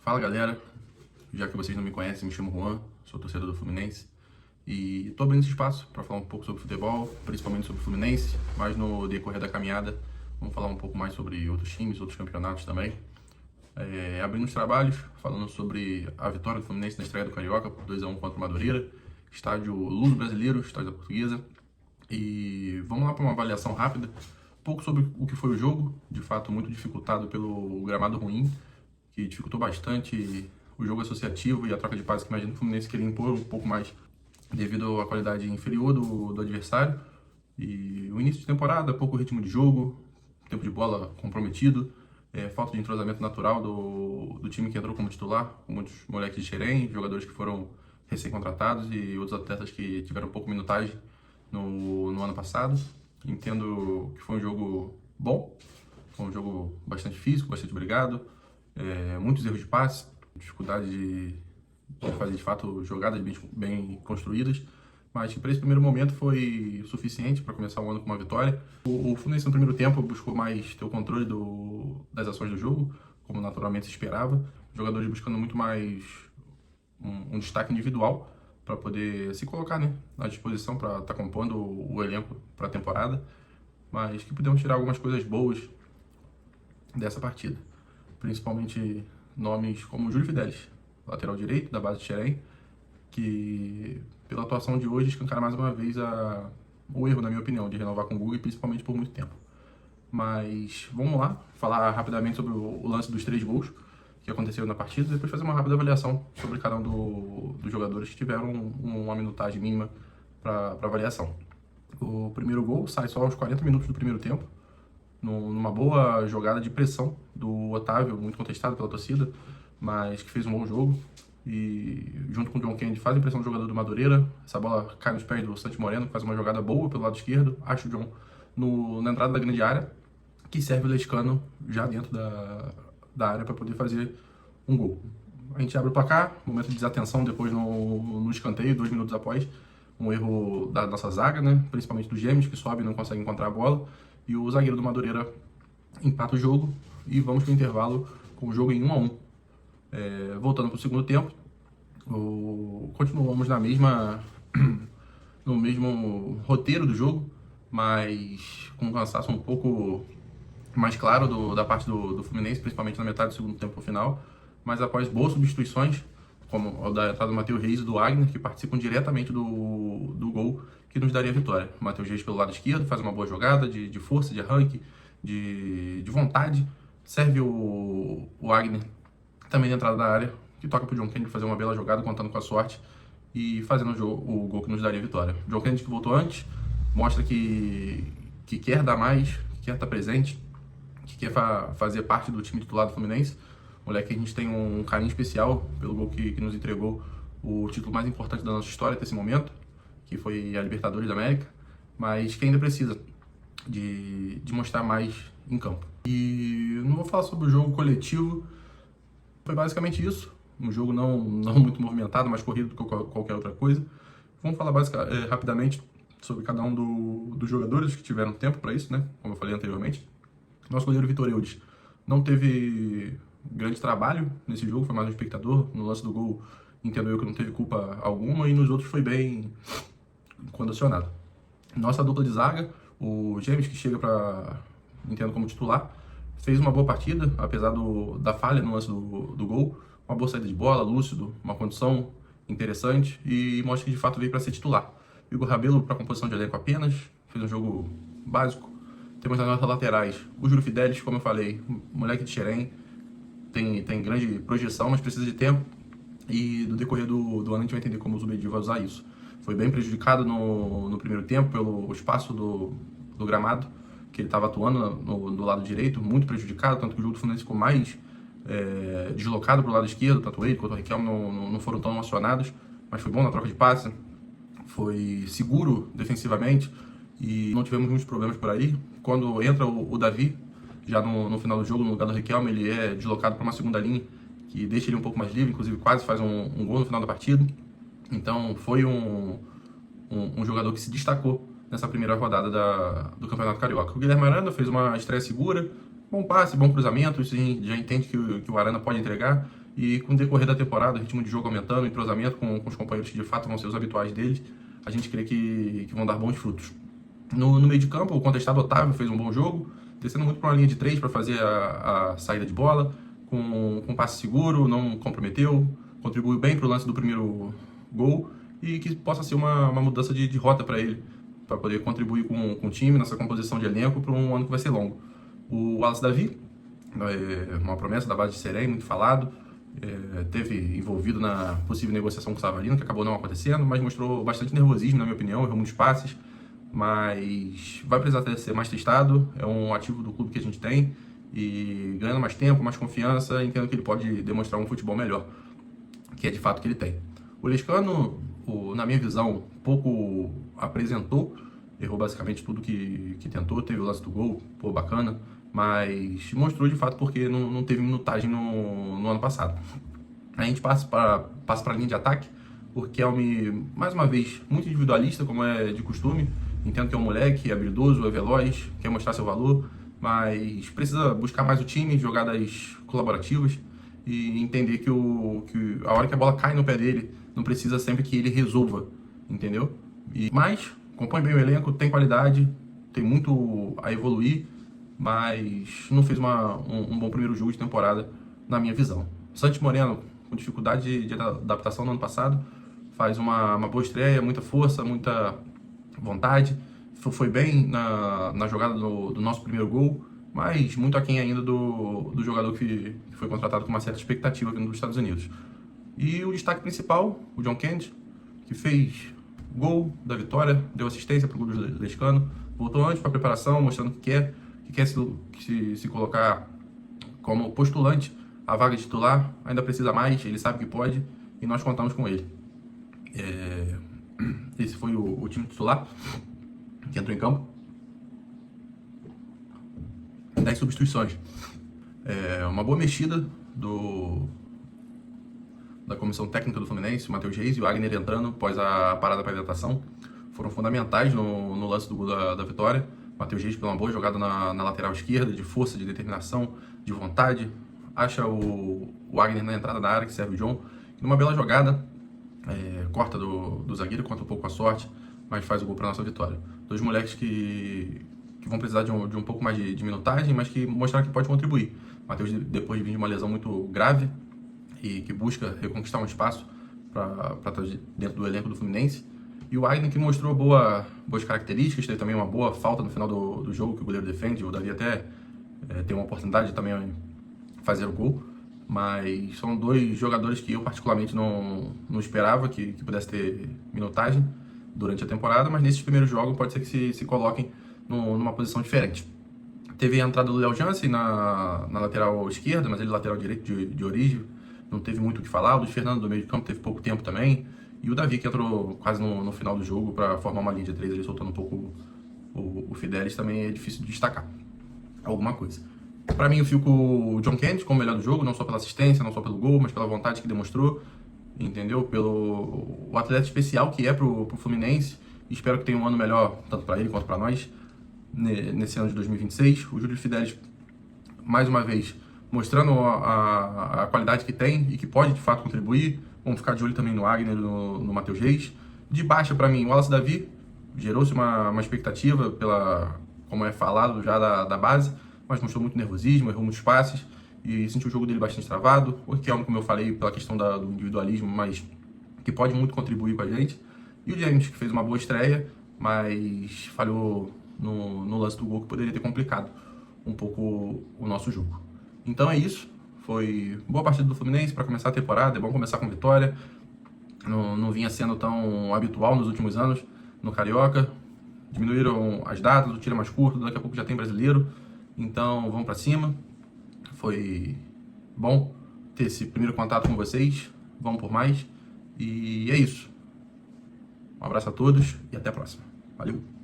Fala galera, já que vocês não me conhecem, me chamo Juan, sou torcedor do Fluminense e tô abrindo esse espaço para falar um pouco sobre futebol, principalmente sobre o Fluminense, mas no decorrer da caminhada vamos falar um pouco mais sobre outros times, outros campeonatos também. Abrindo os trabalhos, falando sobre a vitória do Fluminense na estreia do Carioca por 2-1 contra o Madureira, estádio Luso Brasileiro, estádio da Portuguesa. E vamos lá para uma avaliação rápida, um pouco sobre o que foi o jogo, de fato muito dificultado pelo gramado ruim, que dificultou bastante o jogo associativo e a troca de passes que imagino que o Fluminense queria impor um pouco mais devido à qualidade inferior do adversário. E o início de temporada, pouco ritmo de jogo, tempo de bola comprometido, falta de entrosamento natural do time que entrou como titular, com muitos moleques de Xerém, jogadores que foram recém-contratados e outros atletas que tiveram pouco minutagem no ano passado. Entendo que foi um jogo bom, foi um jogo bastante físico, bastante brigado, muitos erros de passe, dificuldade de fazer de fato jogadas bem construídas, mas que para esse primeiro momento foi suficiente para começar o ano com uma vitória. O Fluminense no primeiro tempo buscou mais ter o controle das ações do jogo, como naturalmente se esperava, os jogadores buscando muito mais um destaque individual para poder se colocar, né, à disposição para estar compondo o elenco para a temporada, mas que podemos tirar algumas coisas boas dessa partida, principalmente nomes como o Júlio Fidelis, lateral direito da base de Xerém, que pela atuação de hoje escancara mais uma vez o erro, na minha opinião, de renovar com o Guga e principalmente por muito tempo. Mas vamos lá, falar rapidamente sobre o lance dos 3 gols que aconteceram na partida e depois fazer uma rápida avaliação sobre cada um dos jogadores que tiveram uma minutagem mínima para avaliação. O primeiro gol sai só aos 40 minutos do primeiro tempo, numa boa jogada de pressão do Otávio, muito contestado pela torcida, mas que fez um bom jogo. E junto com o John Kennedy faz a impressão do jogador do Madureira. Essa bola cai nos pés do Santi Moreno, que faz uma jogada boa pelo lado esquerdo. Acha o John na entrada da grande área, que serve o Lescano já dentro da área para poder fazer um gol. A gente abre o placar, momento de desatenção depois no escanteio, 2 minutos após. Um erro da nossa zaga, né? Principalmente dos Gêmeos, que sobe e não consegue encontrar a bola. E o zagueiro do Madureira empata o jogo e vamos para o intervalo com o jogo em 1-1. Voltando para o segundo tempo, continuamos no mesmo roteiro do jogo, mas com um cansaço um pouco mais claro da parte do Fluminense, principalmente na metade do segundo tempo final, mas após boas substituições, como a da entrada do Matheus Reis e do Wagner, que participam diretamente do gol que nos daria a vitória. O Matheus Reis pelo lado esquerdo faz uma boa jogada de força, de arranque, de vontade, serve o Wagner também na entrada da área, que toca para o John Kennedy fazer uma bela jogada, contando com a sorte e fazendo o gol que nos daria a vitória. O John Kennedy, que voltou antes, mostra que quer dar mais, que quer estar presente, que quer fazer parte do time titular do Fluminense. Moleque, a gente tem um carinho especial pelo gol que nos entregou o título mais importante da nossa história até esse momento, que foi a Libertadores da América, mas que ainda precisa de mostrar mais em campo. E não vou falar sobre o jogo coletivo, foi basicamente isso. Um jogo não muito movimentado, mais corrido do que qualquer outra coisa. Vamos falar rapidamente sobre cada um dos jogadores que tiveram tempo para isso, né? Como eu falei anteriormente. Nosso goleiro Vitor Eudes não teve grande trabalho nesse jogo, foi mais um espectador. No lance do gol, entendo eu que não teve culpa alguma, e nos outros foi bem condicionado. Nossa dupla de zaga, o James, que chega entendo como titular, fez uma boa partida, apesar da falha no lance do gol. Uma boa saída de bola, lúcido, uma condição interessante e mostra que de fato veio para ser titular. Igor Rabelo para composição de elenco apenas, fez um jogo básico. Temos nas nossas laterais o Júlio Fidelis, como eu falei, moleque de Xerém, tem grande projeção, mas precisa de tempo. E no decorrer do ano a gente vai entender como o Zubedi vai usar isso. Foi bem prejudicado no primeiro tempo pelo espaço do gramado, que ele estava atuando do lado direito, muito prejudicado, tanto que o jogo do Fluminense ficou mais deslocado para o lado esquerdo, tanto ele quanto o Riquelme não foram tão acionados, mas foi bom na troca de passe, foi seguro defensivamente e não tivemos muitos problemas por aí. Quando entra o Davi, já no final do jogo, no lugar do Riquelme, ele é deslocado para uma segunda linha, que deixa ele um pouco mais livre, inclusive quase faz um gol no final da partida. Então foi um jogador que se destacou nessa primeira rodada do Campeonato Carioca. O Guilherme Arana fez uma estreia segura, bom passe, bom cruzamento, isso a gente já entende que o Arana pode entregar. E com o decorrer da temporada, o ritmo de jogo aumentando, o entrosamento com os companheiros que de fato vão ser os habituais deles, a gente crê que vão dar bons frutos. No meio de campo, o contestado Otávio fez um bom jogo, descendo muito para uma linha de 3 para fazer a saída de bola, com passe seguro, não comprometeu, contribuiu bem para o lance do primeiro gol e que possa ser uma mudança de rota para ele, para poder contribuir com o time nessa composição de elenco para um ano que vai ser longo. O Wallace Davi, uma promessa da base de Serém, muito falado, teve envolvido na possível negociação com o Savarino, que acabou não acontecendo, mas mostrou bastante nervosismo, na minha opinião, errou muitos passes, mas vai precisar ser mais testado, é um ativo do clube que a gente tem, e ganhando mais tempo, mais confiança, entendo que ele pode demonstrar um futebol melhor, que é de fato que ele tem. O Lescano, na minha visão, pouco apresentou, errou basicamente tudo que tentou, teve o lance do gol, pô, bacana, mas mostrou de fato porque não teve minutagem no ano passado. A gente passa para a linha de ataque, o Riquelme, mais uma vez, muito individualista, como é de costume. Entendo que é um moleque, é habilidoso, é veloz, quer mostrar seu valor, mas precisa buscar mais o time, jogadas colaborativas e entender que a hora que a bola cai no pé dele, não precisa sempre que ele resolva, entendeu? Mas compõe bem o elenco, tem qualidade, tem muito a evoluir, mas não fez um bom primeiro jogo de temporada, na minha visão. Santos Moreno, com dificuldade de adaptação no ano passado, faz uma boa estreia, muita força, muita vontade, foi bem na jogada do nosso primeiro gol, mas muito aquém ainda do jogador que foi contratado com uma certa expectativa vindo dos Estados Unidos. E o destaque principal, o John Kennedy, que fez gol da vitória, deu assistência para o clube lescano, voltou antes para a preparação, mostrando que quer se colocar como postulante à vaga de titular, ainda precisa mais, ele sabe que pode, e nós contamos com ele. Esse foi o time titular que entrou em campo. 10 substituições. Uma boa mexida da comissão técnica do Fluminense, o Matheus Reis e o Wagner entrando após a parada para hidratação, foram fundamentais no lance do gol da vitória. Matheus Reis pela uma boa jogada na lateral esquerda, de força, de determinação, de vontade. Acha o Wagner na entrada da área, que serve o John. E numa bela jogada, corta do zagueiro, conta um pouco com a sorte, mas faz o gol para nossa vitória. Dois moleques que vão precisar de um pouco mais de minutagem, mas que mostraram que pode contribuir. Matheus, depois de vir de uma lesão muito grave e que busca reconquistar um espaço para estar dentro do elenco do Fluminense. E o Wagner, que mostrou boas características, teve também uma boa falta no final do jogo, que o goleiro defende. O Davi até tem uma oportunidade de também fazer o gol. Mas são dois jogadores que eu particularmente não esperava que pudesse ter minutagem durante a temporada, mas nesses primeiros jogos pode ser que se coloquem numa posição diferente. Teve a entrada do Léo Jansen na lateral esquerda, mas ele lateral direito de origem, não teve muito o que falar. O Luiz Fernando do meio de campo teve pouco tempo também. E o Davi, que entrou quase no final do jogo para formar uma linha de 3, ele soltando um pouco o Fidelis, também é difícil de destacar alguma coisa. Para mim, eu fico com o John Kennedy como o melhor do jogo, não só pela assistência, não só pelo gol, mas pela vontade que demonstrou, entendeu? Pelo o atleta especial que é pro Fluminense. Espero que tenha um ano melhor, tanto para ele quanto para nós, nesse ano de 2026. O Júlio Fidelis, mais uma vez, mostrando a qualidade que tem e que pode, de fato, contribuir. Vamos ficar de olho também no Wagner, no Matheus Reis. De baixa, para mim, o Wallace Davi. Gerou-se uma expectativa, como é falado já da base, mas mostrou muito nervosismo, errou muitos passes e sentiu o jogo dele bastante travado. O Riquelme, como eu falei, pela questão do individualismo, mas que pode muito contribuir com a gente. E o James, que fez uma boa estreia, mas falhou no lance do gol, que poderia ter complicado um pouco o nosso jogo. Então é isso. Foi boa partida do Fluminense para começar a temporada. É bom começar com vitória. Não vinha sendo tão habitual nos últimos anos no Carioca. Diminuíram as datas, o tiro é mais curto, daqui a pouco já tem brasileiro. Então vamos para cima. Foi bom ter esse primeiro contato com vocês. Vamos por mais. E é isso. Um abraço a todos e até a próxima. Valeu!